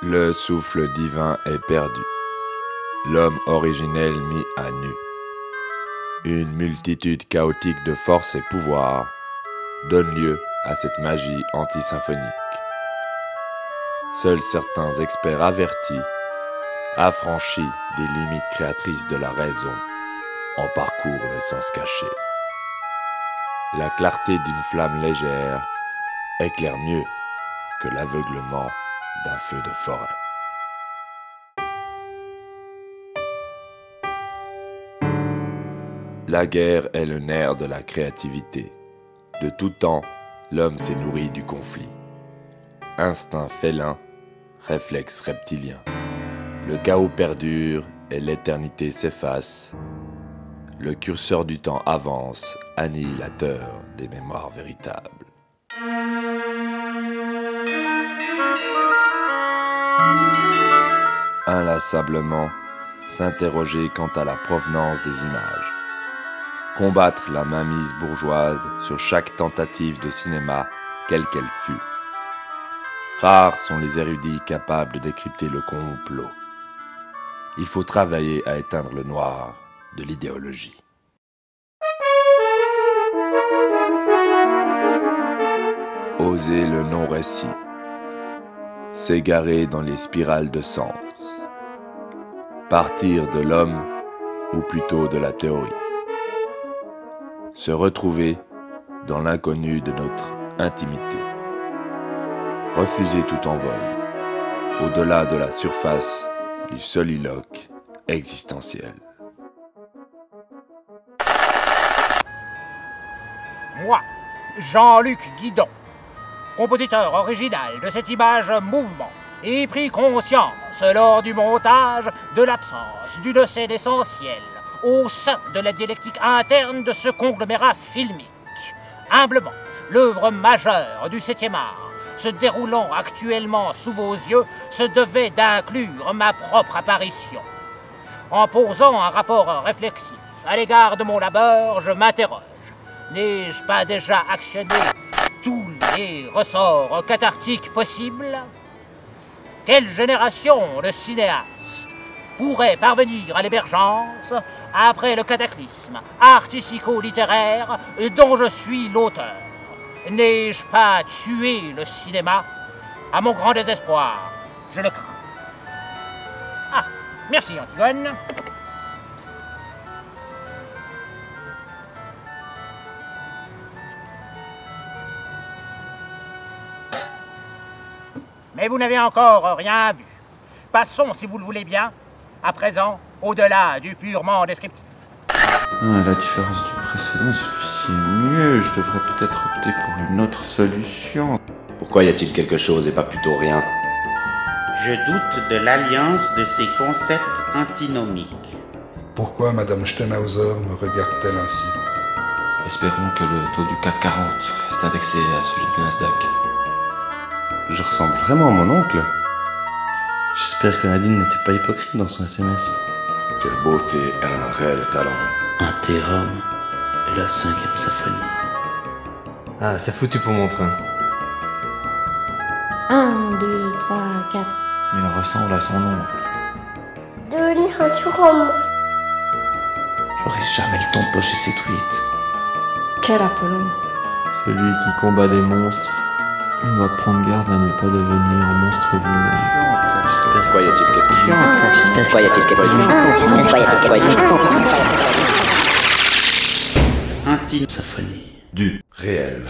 Le souffle divin est perdu, l'homme originel mis à nu. Une multitude chaotique de forces et pouvoirs donne lieu à cette magie antisymphonique. Seuls certains experts avertis, affranchis des limites créatrices de la raison, en parcourent le sens caché. La clarté d'une flamme légère éclaire mieux que l'aveuglement d'un feu de forêt. La guerre est le nerf de la créativité. De tout temps, l'homme s'est nourri du conflit. Instinct félin, réflexe reptilien. Le chaos perdure et l'éternité s'efface. Le curseur du temps avance, annihilateur des mémoires véritables. Inlassablement, s'interroger quant à la provenance des images. Combattre la mainmise bourgeoise sur chaque tentative de cinéma, quelle qu'elle fût. Rares sont les érudits capables de décrypter le complot. Il faut travailler à éteindre le noir de l'idéologie. Oser le non-récit. S'égarer dans les spirales de sens. Partir de l'homme, ou plutôt de la théorie. Se retrouver dans l'inconnu de notre intimité. Refuser tout envol, au-delà de la surface du soliloque existentiel. Moi, Jean-Luc Guidon, compositeur original de cette image mouvement, ai pris conscience lors du montage de l'absence d'une scène essentielle au sein de la dialectique interne de ce conglomérat filmique. Humblement, l'œuvre majeure du 7e art, se déroulant actuellement sous vos yeux, se devait d'inclure ma propre apparition. En posant un rapport réflexif à l'égard de mon labeur, je m'interroge. N'ai-je pas déjà actionné tous les ressorts cathartiques possibles? Quelle génération de cinéastes pourrait parvenir à l'émergence après le cataclysme artistico-littéraire dont je suis l'auteur? N'ai-je pas tué le cinéma? À mon grand désespoir, je le crains. Ah, merci Antigone. Mais vous n'avez encore rien vu. Passons, si vous le voulez bien, à présent, au-delà du purement descriptif. À la différence du précédent, celui-ci est mieux. Je devrais peut-être opter pour une autre solution. Pourquoi y a-t-il quelque chose et pas plutôt rien? Je doute de l'alliance de ces concepts antinomiques. Pourquoi Madame Stenhauser me regarde-t-elle ainsi? Espérons que le taux du CAC 40 reste indexé à celui du Nasdaq. Je ressemble vraiment à mon oncle. J'espère que Nadine n'était pas hypocrite dans son SMS. Quelle beauté et un réel talent. Un Thérum et la 5e symphonie. Ah, c'est foutu pour mon train. 1, 2, 3, 4. Il ressemble à son oncle. J'aurais jamais le temps de pocher ses tweets. Quel Apollon. Celui qui combat des monstres doit prendre garde à ne pas devenir un monstre lui-même. Pourquoi y a-t-il quelque chose? Pourquoi y a-t-il quelque chose? Pourquoi y a-t-il quelque chose? Anti Symphonie. Du réel.